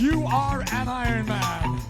You are an Ironman.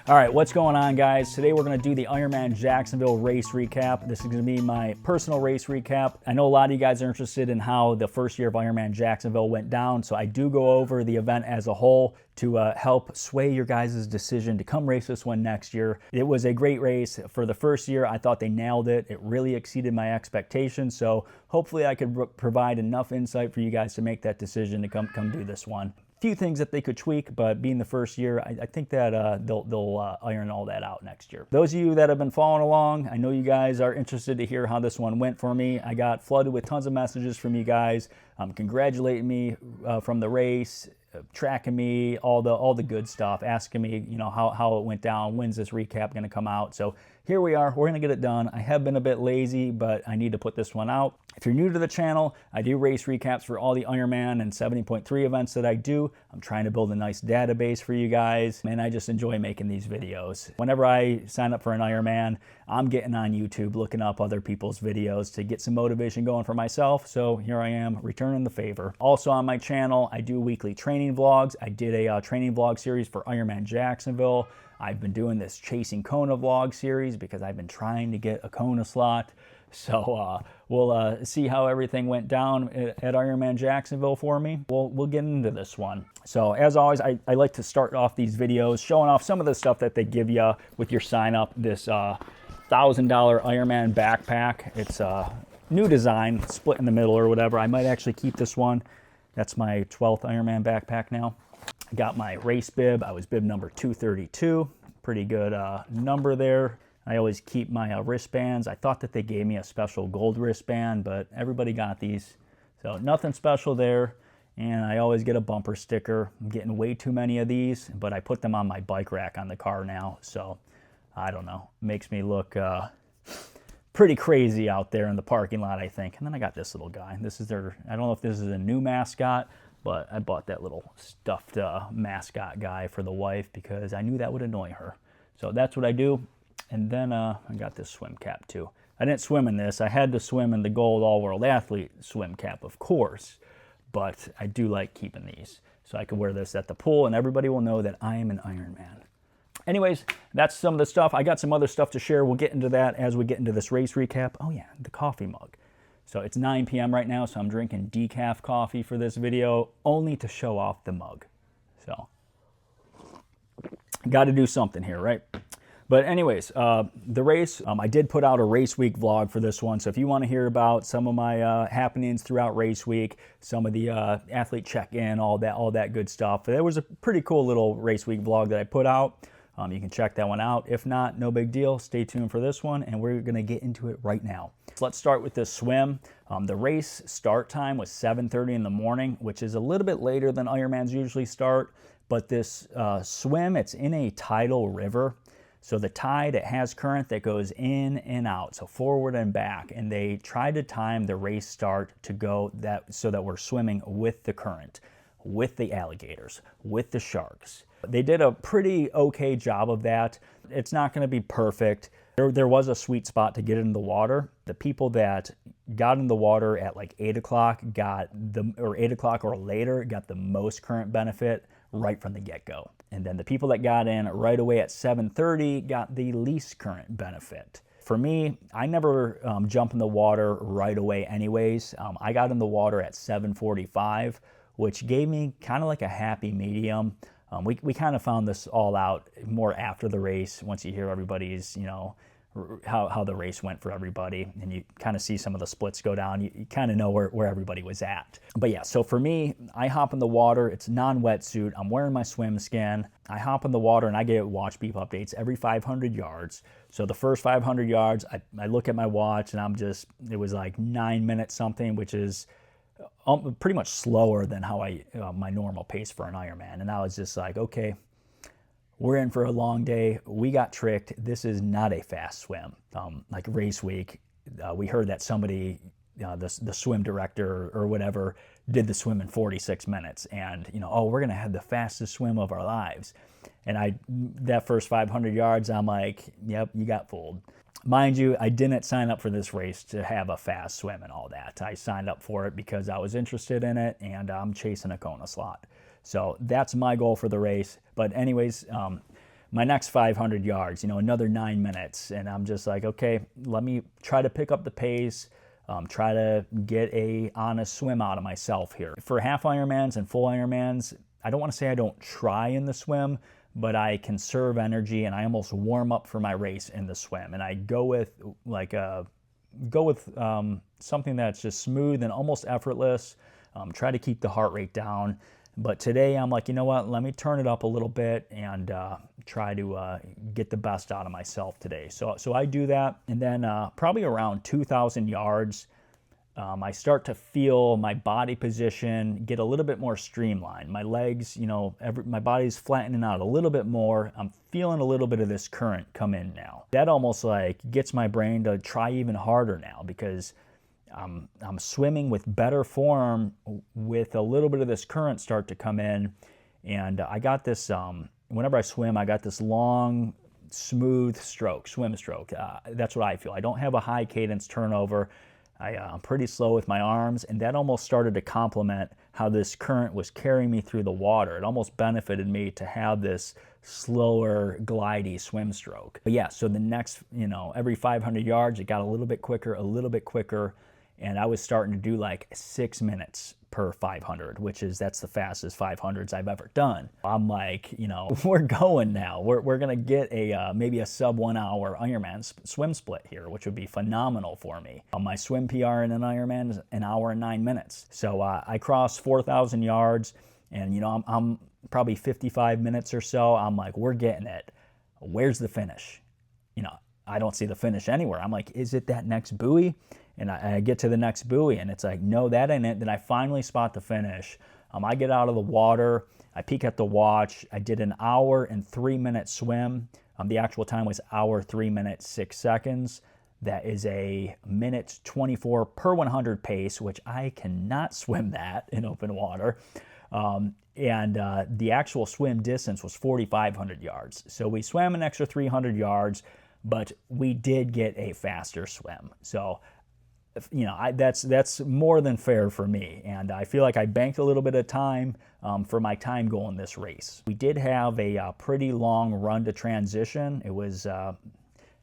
All right, what's going on, guys? Today we're going to do the Ironman Jacksonville race recap. This is going to be my personal race recap. I know a lot of you guys are interested in how the first year of Ironman Jacksonville went down, so I do go over the event as a whole to help sway your guys' decision to come race this one next year. It was a great race. For the first year, I thought they nailed it. It really exceeded my expectations, so hopefully I could provide enough insight for you guys to make that decision to come do this one. Few things that they could tweak, but being the first year, I think that they'll iron all that out next year. Those of you that have been following along, I know you guys are interested to hear how this one went for me. I got flooded with tons of messages from you guys congratulating me from the race, tracking me, all the good stuff, asking me, you know, how it went down, when's this recap going to come out. So here we are, we're going to get it done. I have been a bit lazy, but I need to put this one out. If you're new to the channel, I do race recaps for all the Ironman and 70.3 events that I do. I'm trying to build a nice database for you guys, and I just enjoy making these videos. Whenever I sign up for an Ironman, I'm getting on YouTube, looking up other people's videos to get some motivation going for myself. So here I am, returning the favor. Also on my channel, I do weekly training vlogs. I did a training vlog series for Ironman Jacksonville. I've been doing this Chasing Kona vlog series because I've been trying to get a Kona slot. So we'll see how everything went down at Ironman Jacksonville for me. We'll get into this one. So as always, I like to start off these videos showing off some of the stuff that they give you with your sign up. This $1,000 Ironman backpack. It's a new design, split in the middle or whatever. I might actually keep this one. That's my 12th Ironman backpack now. I got my race bib. I was bib number 232. Pretty good number there. I always keep my wristbands. I thought that they gave me a special gold wristband, but everybody got these. So nothing special there. And I always get a bumper sticker. I'm getting way too many of these, but I put them on my bike rack on the car now. So I don't know. Makes me look pretty crazy out there in the parking lot, I think. And then I got this little guy. This is their, I don't know if this is a new mascot, but I bought that little stuffed mascot guy for the wife because I knew that would annoy her. So that's what I do. And then I got this swim cap too. I didn't swim in this. I had to swim in the gold all-world athlete swim cap, of course. But I do like keeping these. So I could wear this at the pool and everybody will know that I am an Ironman. Anyways, that's some of the stuff. I got some other stuff to share. We'll get into that as we get into this race recap. Oh yeah, the coffee mug. So it's 9 p.m. right now, so I'm drinking decaf coffee for this video, only to show off the mug. So, got to do something here, right? But anyways, the race, I did put out a race week vlog for this one. So if you want to hear about some of my happenings throughout race week, some of the athlete check-in, all that good stuff. There was a pretty cool little race week vlog that I put out. You can check that one out. If not, no big deal. Stay tuned for this one, and we're going to get into it right now. Let's start with this swim. The race start time was 7:30 in the morning, which is a little bit later than Ironmans usually start. But this swim, it's in a tidal river. So the tide, it has current that goes in and out, so forward and back. And they tried to time the race start to go so that we're swimming with the current, with the alligators, with the sharks. They did a pretty okay job of that. It's not going to be perfect. There was a sweet spot to get in the water. The people that got in the water at like 8 o'clock or 8 o'clock or later got the most current benefit right from the get-go. And then the people that got in right away at 7:30 got the least current benefit. For me, I never jump in the water right away anyways. I got in the water at 7:45, which gave me kind of like a happy medium. We kind of found this all out more after the race, once you hear everybody's, you know, how the race went for everybody, and you kind of see some of the splits go down. You kind of know where everybody was at. But yeah, so for me, I hop in the water. It's non-wetsuit. I'm wearing my swim skin. I hop in the water and I get watch beep updates every 500 yards. So the first 500 yards, I look at my watch and it was like 9 minutes something, which is pretty much slower than how my normal pace for an Ironman. And I was just like, okay, we're in for a long day. We got tricked. This is not a fast swim. Like race week, we heard that somebody, the swim director or whatever, did the swim in 46 minutes. And, oh, we're going to have the fastest swim of our lives. And that first 500 yards, I'm like, yep, you got fooled. Mind you, I didn't sign up for this race to have a fast swim and all that. I signed up for it because I was interested in it, and I'm chasing a Kona slot. So that's my goal for the race. But anyways, my next 500 yards, another 9 minutes. And I'm just like, okay, let me try to pick up the pace, try to get a honest swim out of myself here. For half Ironmans and full Ironmans, I don't want to say I don't try in the swim, but I conserve energy and I almost warm up for my race in the swim. And I go with something that's just smooth and almost effortless. Try to keep the heart rate down. But today I'm like, you know what? Let me turn it up a little bit and try to get the best out of myself today. So I do that, and then probably around 2,000 yards, I start to feel my body position get a little bit more streamlined. My legs, my body's flattening out a little bit more. I'm feeling a little bit of this current come in now. That almost like gets my brain to try even harder now, because I'm swimming with better form with a little bit of this current start to come in. And I got this, whenever I swim, I got this long, smooth stroke, swim stroke. That's what I feel. I don't have a high cadence turnover. I'm pretty slow with my arms, and that almost started to complement how this current was carrying me through the water. It almost benefited me to have this slower, glidey swim stroke. But yeah, so the next, every 500 yards, it got a little bit quicker, and I was starting to do like 6 minutes per 500, that's the fastest 500s I've ever done. I'm like, we're going now. We're gonna get a maybe a sub 1 hour Ironman swim split here, which would be phenomenal for me. My swim PR in an Ironman is 1 hour and 9 minutes. So I crossed 4,000 yards, and I'm probably 55 minutes or so. I'm like, we're getting it. Where's the finish? I don't see the finish anywhere. I'm like, is it that next buoy? And I get to the next buoy, and it's like, no, that ain't it. Then I finally spot the finish. I get out of the water. I peek at the watch. I did 1 hour and 3 minute swim. The actual time was 1 hour, 3 minutes, 6 seconds. That is a 1:24 per 100 pace, which I cannot swim that in open water. And the actual swim distance was 4,500 yards. So we swam an extra 300 yards, but we did get a faster swim. So that's more than fair for me, and I feel like I banked a little bit of time for my time goal in this race. We did have a pretty long run to transition. It was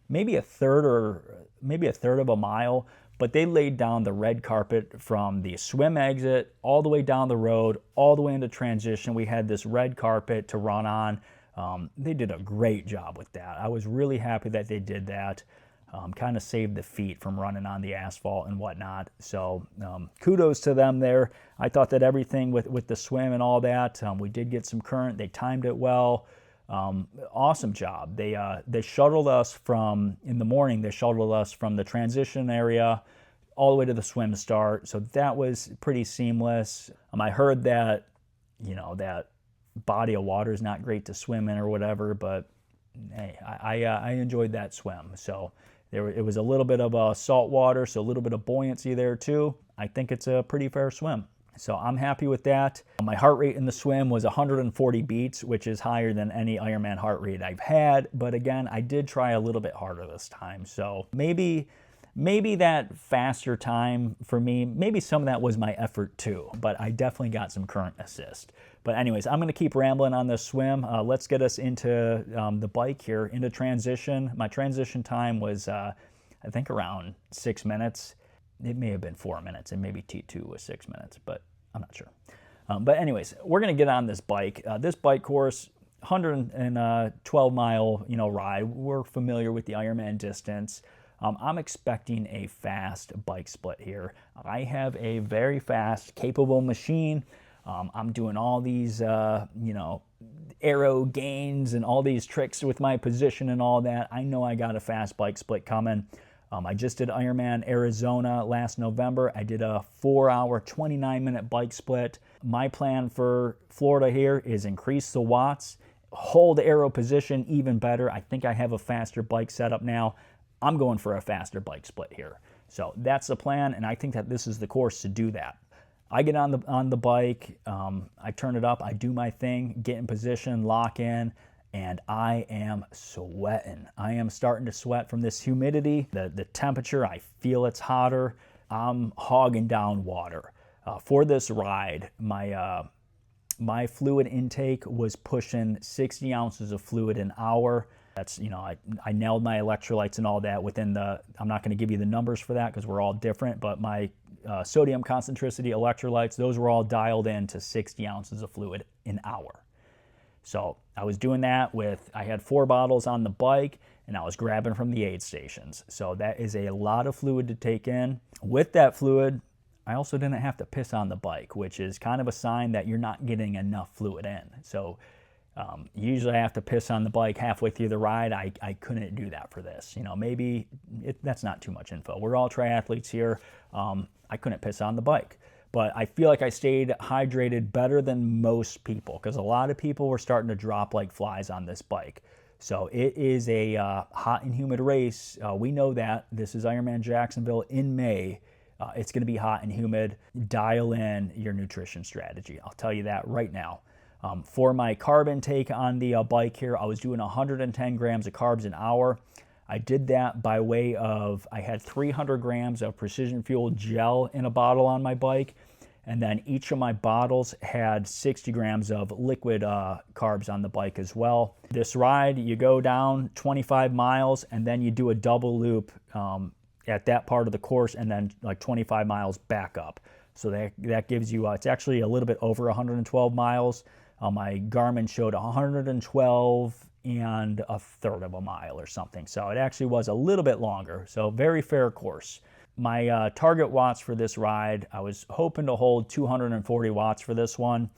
maybe a third of a mile, but they laid down the red carpet from the swim exit all the way down the road, all the way into transition. We had this red carpet to run on. They did a great job with that. I was really happy that they did that. Kind of saved the feet from running on the asphalt and whatnot. So kudos to them there. I thought that everything with the swim and all that, we did get some current. They timed it well. Awesome job. They shuttled us in the morning, they shuttled us from the transition area all the way to the swim start. So that was pretty seamless. I heard that, that body of water is not great to swim in or whatever, but hey, I enjoyed that swim. So it was a little bit of salt water, so a little bit of buoyancy there too. I think it's a pretty fair swim. So I'm happy with that. My heart rate in the swim was 140 beats, which is higher than any Ironman heart rate I've had. But again, I did try a little bit harder this time. So maybe that faster time for me, maybe some of that was my effort too, but I definitely got some current assist. But anyways, I'm going to keep rambling on this swim. Let's get us into the bike here, into transition. My transition time was, I think, around 6 minutes. It may have been 4 minutes, and maybe T2 was 6 minutes, but I'm not sure. But anyways, we're going to get on this bike. This bike course, 112 mile, ride. We're familiar with the Ironman distance. I'm expecting a fast bike split here. I have a very fast, capable machine. I'm doing all these, aero gains and all these tricks with my position and all that. I know I got a fast bike split coming. I just did Ironman Arizona last November. I did a 4 hour, 29 minute bike split. My plan for Florida here is increase the watts, hold aero position even better. I think I have a faster bike setup now. I'm going for a faster bike split here. So that's the plan, and I think that this is the course to do that. I get on the bike, I turn it up, I do my thing, get in position, lock in, and I am sweating. I am starting to sweat from this humidity. The temperature, I feel it's hotter. I'm hogging down water. For this ride, my My fluid intake was pushing 60 ounces of fluid an hour. That's, I nailed my electrolytes and all that within I'm not going to give you the numbers for that because we're all different, but my sodium concentricity electrolytes, those were all dialed in to 60 ounces of fluid an hour. So I was doing that I had 4 bottles on the bike, and I was grabbing from the aid stations. So that is a lot of fluid to take in. With that fluid, I also didn't have to piss on the bike, which is kind of a sign that you're not getting enough fluid in. So usually I have to piss on the bike halfway through the ride. I couldn't do that for this. Maybe that's not too much info. We're all triathletes here. I couldn't piss on the bike. But I feel like I stayed hydrated better than most people because a lot of people were starting to drop like flies on this bike. So it is a hot and humid race. We know that. This is Ironman Jacksonville in May. It's going to be hot and humid. Dial in your nutrition strategy. I'll tell you that right now. For my carb intake on the bike here, I was doing 110 grams of carbs an hour. I did that by way of, I had 300 grams of Precision Fuel gel in a bottle on my bike, and then each of my bottles had 60 grams of liquid carbs on the bike as well. This ride, you go down 25 miles, and then you do a double loop at that part of the course, and then like 25 miles back up. So that gives you, it's actually a little bit over 112 miles. My Garmin showed 112 and a third of a mile or something. So it actually was a little bit longer. So very fair course. My target watts for this ride, I was hoping to hold 240 watts for this one.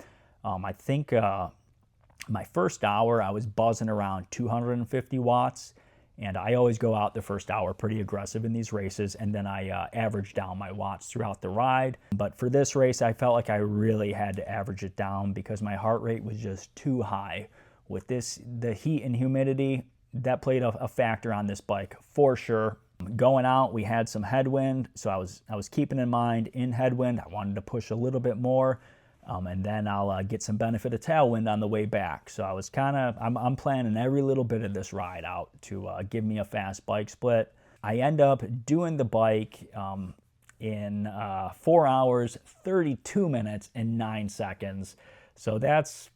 I think my first hour, I was buzzing around 250 watts. And I always go out the first hour pretty aggressive in these races, and then I average down my watts throughout the ride. But for this race, I felt like I really had to average it down because my heart rate was just too high. With the heat and humidity, that played a factor on this bike for sure. Going out, we had some headwind, so I was keeping in mind in headwind, I wanted to push a little bit more. And then I'll get some benefit of tailwind on the way back. So I was I'm planning every little bit of this ride out to give me a fast bike split. I end up doing the bike in 4 hours, 32 minutes, and 9 seconds. So that's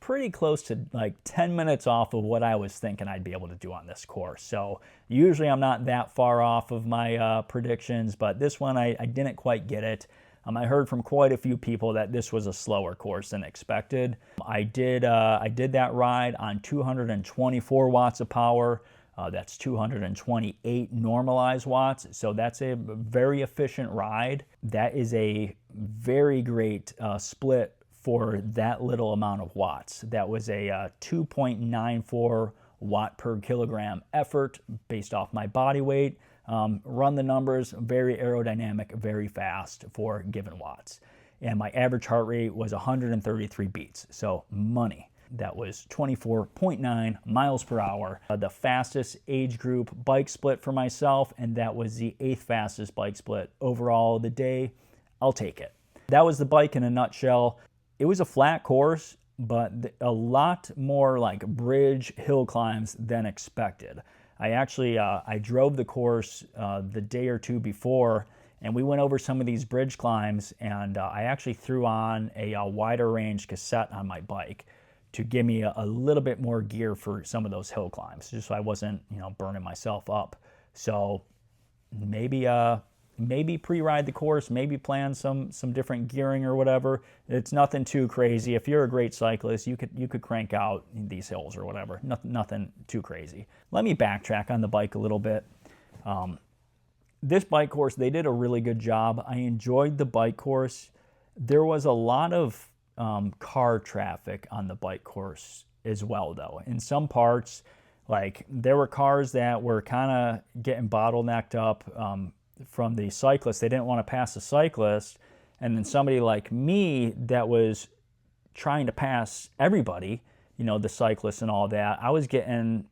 pretty close to like 10 minutes off of what I was thinking I'd be able to do on this course. So usually I'm not that far off of my predictions, but this one I didn't quite get it. I heard from quite a few people that this was a slower course than expected. I did that ride on 224 watts of power. That's 228 normalized watts. So that's a very efficient ride. That is a very great split for that little amount of watts. That was a 2.94 watt per kilogram effort based off my body weight. Run the numbers, very aerodynamic, very fast for given watts. And my average heart rate was 133 beats, so money. That was 24.9 miles per hour. The fastest age group bike split for myself, and that was the 8th fastest bike split overall of the day. I'll take it. That was the bike in a nutshell. It was a flat course, but a lot more like bridge hill climbs than expected. I drove the course the day or two before, and we went over some of these bridge climbs, and I actually threw on a wider range cassette on my bike to give me a little bit more gear for some of those hill climbs, just so I wasn't, burning myself up. So maybe pre-ride the course, maybe plan some different gearing or whatever. It's nothing too crazy. If you're a great cyclist, you could crank out these hills or whatever. Nothing too crazy. Let me backtrack on the bike a little bit. This bike course, they did a really good job. I enjoyed the bike course. There was a lot of car traffic on the bike course as well, though. In some parts, like there were cars that were kind of getting bottlenecked up from the cyclist. They didn't want to pass the cyclist, and then somebody like me that was trying to pass everybody, the cyclists and all that, I was getting,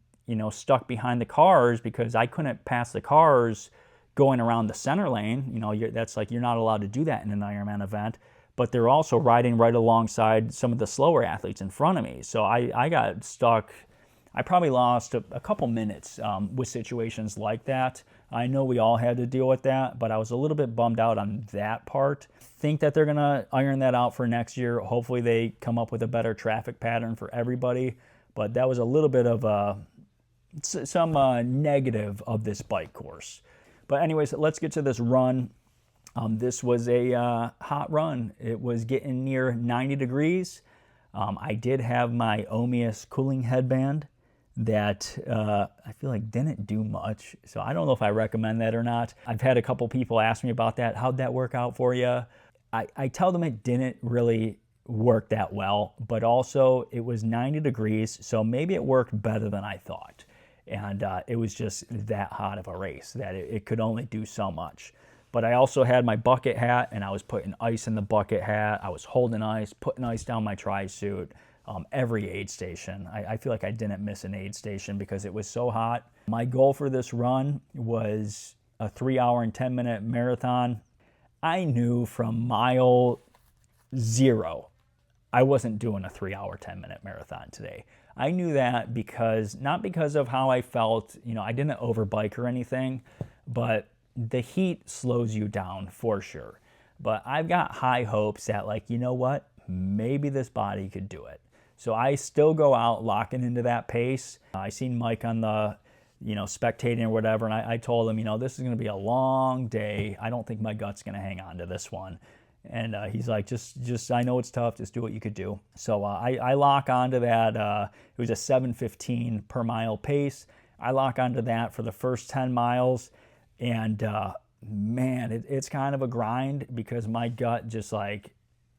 stuck behind the cars because I couldn't pass the cars going around the center lane. That's like, you're not allowed to do that in an Ironman event, but they're also riding right alongside some of the slower athletes in front of me. So I got stuck. I probably lost a couple minutes with situations like that. I know we all had to deal with that, but I was a little bit bummed out on that part. Think that they're going to iron that out for next year. Hopefully they come up with a better traffic pattern for everybody. But that was a little bit of some negative of this bike course. But anyways, let's get to this run. This was a hot run. It was getting near 90 degrees. I did have my Omius cooling headband that I feel like didn't do much. So I don't know if I recommend that or not. I've had a couple people ask me about that. How'd that work out for you? I tell them it didn't really work that well, but also it was 90 degrees, so maybe it worked better than I thought. And it was just that hot of a race that it could only do so much. But I also had my bucket hat, and I was putting ice in the bucket hat. I was holding ice, putting ice down my tri-suit. Every aid station. I feel like I didn't miss an aid station because it was so hot. My goal for this run was a 3 hour and 10 minute marathon. I knew from mile 0 I wasn't doing a 3 hour 10 minute marathon today. I knew that not because of how I felt, I didn't overbike or anything, but the heat slows you down for sure. But I've got high hopes that, like, you know what, maybe this body could do it. So I still go out locking into that pace. I seen Mike on the, spectating or whatever, and I told him, this is going to be a long day. I don't think my gut's going to hang on to this one. And he's like, just I know it's tough. Just do what you could do. So I lock onto that. It was a 7:15 per mile pace. I lock onto that for the first 10 miles. And man, it's kind of a grind because my gut just like,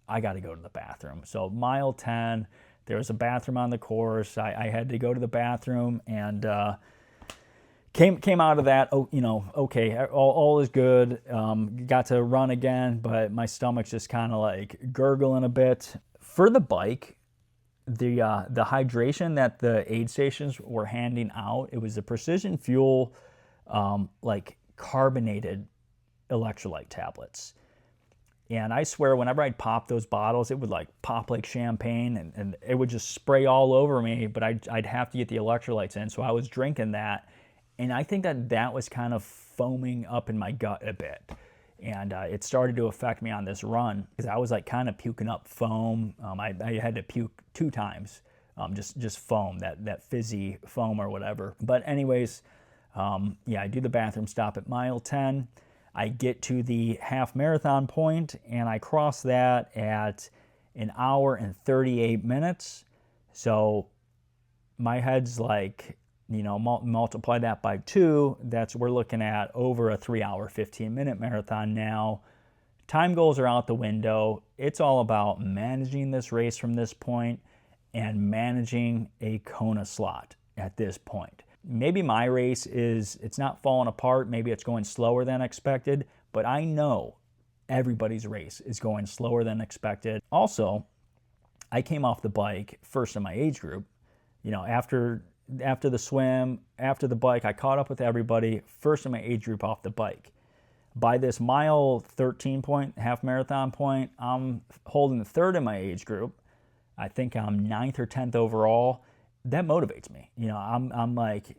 I got to go to the bathroom. So mile 10, there was a bathroom on the course. I had to go to the bathroom and came out of that. Oh, okay, all is good. Got to run again, but my stomach's just kind of like gurgling a bit. For the bike, the hydration that the aid stations were handing out, it was the Precision Fuel, like carbonated electrolyte tablets. And I swear, whenever I'd pop those bottles, it would like pop like champagne and it would just spray all over me, but I'd have to get the electrolytes in. So I was drinking that. And I think that was kind of foaming up in my gut a bit. And it started to affect me on this run because I was like kind of puking up foam. I had to puke 2 times, just foam, that fizzy foam or whatever. But anyways, I do the bathroom stop at mile 10. I get to the half marathon point and I cross that at 1 hour and 38 minutes. So my head's like, multiply that by 2. We're looking at over a 3 hour, 15 minute marathon now. Time goals are out the window. It's all about managing this race from this point and managing a Kona slot at this point. Maybe my race it's not falling apart. Maybe it's going slower than expected, but I know everybody's race is going slower than expected. Also, I came off the bike first in my age group. After the swim, after the bike, I caught up with everybody first in my age group off the bike. By this mile 13 point, half marathon point, I'm holding 3rd in my age group. I think I'm 9th or 10th overall. That motivates me. I'm like,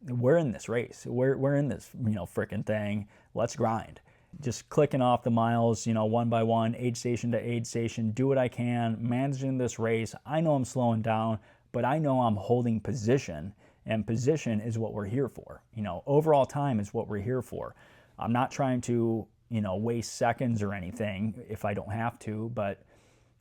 we're in this race. We're in this, freaking thing. Let's grind. Just clicking off the miles, one by one, aid station to aid station, do what I can, managing this race. I know I'm slowing down, but I know I'm holding position, and position is what we're here for. Overall time is what we're here for. I'm not trying to, waste seconds or anything if I don't have to, but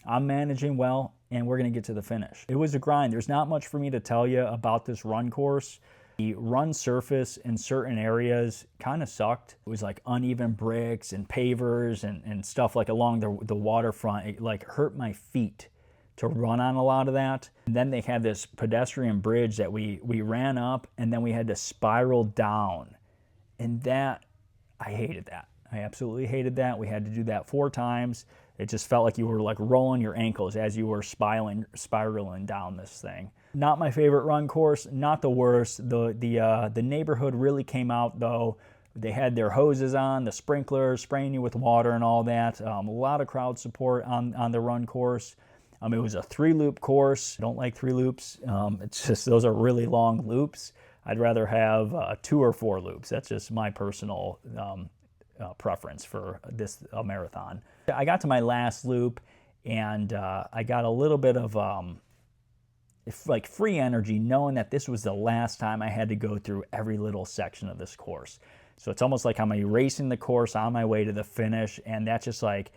I'm managing well, and we're going to get to the finish. It was a grind. There's not much for me to tell you about this run course. The run surface in certain areas kind of sucked. It was like uneven bricks and pavers and stuff like along the waterfront. It like hurt my feet to run on a lot of that. And then they had this pedestrian bridge that we ran up, and then we had to spiral down. And that, I hated that. I absolutely hated that. We had to do that 4 times. It just felt like you were like rolling your ankles as you were spiraling down this thing. Not my favorite run course, not the worst. The neighborhood really came out though. They had their hoses on, the sprinklers, spraying you with water and all that. A lot of crowd support on the run course. It was a 3-loop course. I don't like 3 loops. It's just those are really long loops. I'd rather have 2 or 4 loops. That's just my personal preference for this marathon. I got to my last loop, and I got a little bit of like free energy knowing that this was the last time I had to go through every little section of this course. So it's almost like I'm erasing the course on my way to the finish, and that's just like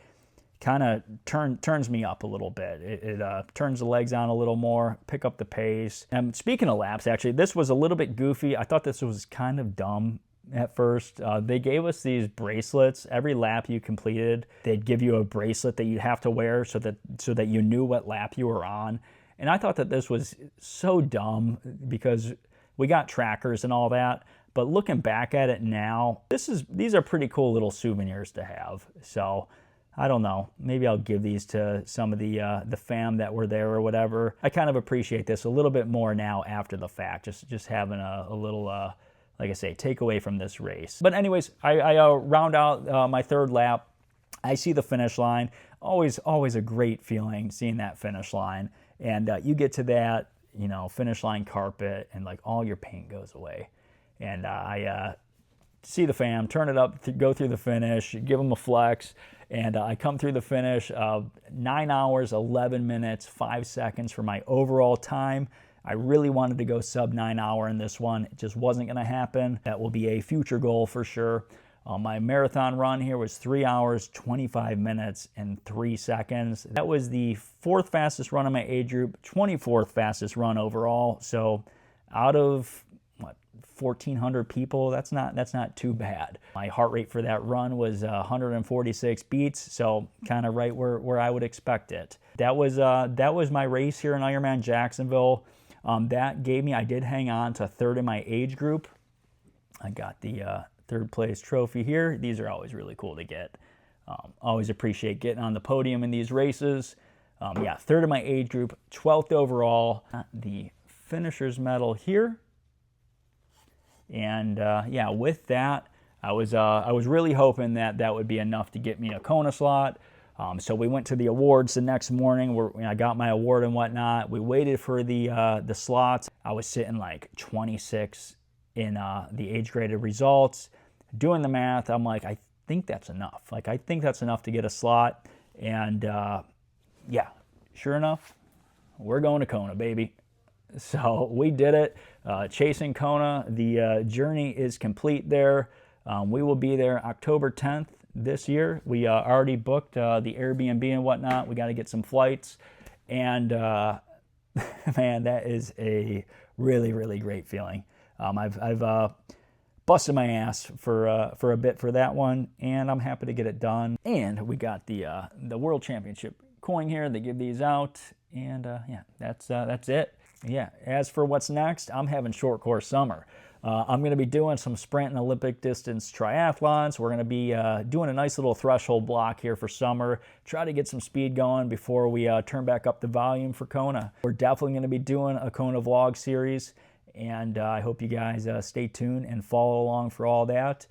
kind of turns me up a little bit. It turns the legs on a little more, pick up the pace. And speaking of laps, actually, this was a little bit goofy. I thought this was kind of dumb at first. They gave us these bracelets. Every lap you completed, they'd give you a bracelet that you'd have to wear so that you knew what lap you were on. And I thought that this was so dumb because we got trackers and all that. But looking back at it now, these are pretty cool little souvenirs to have. So I don't know. Maybe I'll give these to some of the fam that were there or whatever. I kind of appreciate this a little bit more now after the fact. Just having a little, like I say, takeaway from this race. But anyways, I round out my third lap. I see the finish line. Always a great feeling seeing that finish line. And you get to that, finish line carpet, and like all your pain goes away. And I see the fam, turn it up, go through the finish, give them a flex, and I come through the finish. 9 hours, 11 minutes, 5 seconds for my overall time. I really wanted to go sub 9 hour in this one. It just wasn't going to happen. That will be a future goal for sure. My marathon run here was 3 hours, 25 minutes, and 3 seconds. That was the 4th fastest run in my age group, 24th fastest run overall. So out of 1,400 people, that's not too bad. My heart rate for that run was 146 beats, so kind of right where I would expect it. That was my race here in Ironman Jacksonville. That gave me, I did hang on to 3rd in my age group. I got the 3rd place trophy here. These are always really cool to get. Always appreciate getting on the podium in these races. Yeah, 3rd in my age group, 12th overall. The finisher's medal here. And yeah, with that, I was really hoping that would be enough to get me a Kona slot. So we went to the awards the next morning where I got my award and whatnot. We waited for the slots. I was sitting like 26 in the age graded results. Doing the math, I'm like, I think that's enough. Like, I think that's enough to get a slot. And yeah, sure enough, we're going to Kona, baby. So we did it. Chasing Kona, the journey is complete there. We will be there October 10th this year. We already booked the Airbnb and whatnot. We got to get some flights. And man, that is a really, really great feeling. I've busted my ass for a bit for that one, and I'm happy to get it done. And we got the World Championship coin here. They give these out, and yeah, that's it. Yeah, as for what's next, I'm having short course summer. I'm going to be doing some sprint and Olympic distance triathlons. We're going to be doing a nice little threshold block here for summer. Try to get some speed going before we turn back up the volume for Kona. We're definitely going to be doing a Kona vlog series, and I hope you guys stay tuned and follow along for all that.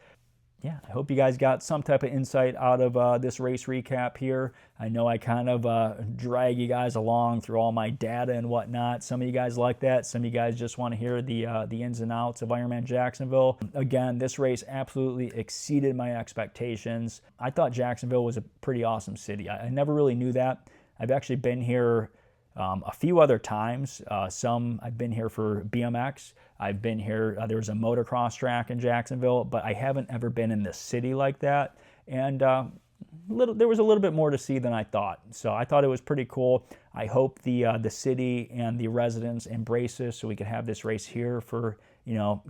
Yeah, I hope you guys got some type of insight out of this race recap here. I know I kind of drag you guys along through all my data and whatnot. Some of you guys like that. Some of you guys just want to hear the ins and outs of Ironman Jacksonville. Again, this race absolutely exceeded my expectations. I thought Jacksonville was a pretty awesome city. I never really knew that. I've actually been here a few other times. Some I've been here for BMX. I've been here, there was a motocross track in Jacksonville, but I haven't ever been in the city like that. And there was a little bit more to see than I thought. So I thought it was pretty cool. I hope the city and the residents embrace this so we can have this race here for,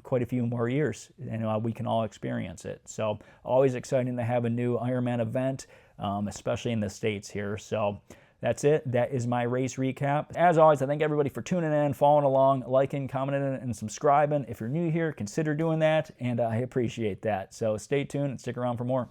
quite a few more years, and we can all experience it. So always exciting to have a new Ironman event, especially in the States here. So that's it. That is my race recap. As always, I thank everybody for tuning in, following along, liking, commenting, and subscribing. If you're new here, consider doing that, and I appreciate that. So stay tuned and stick around for more.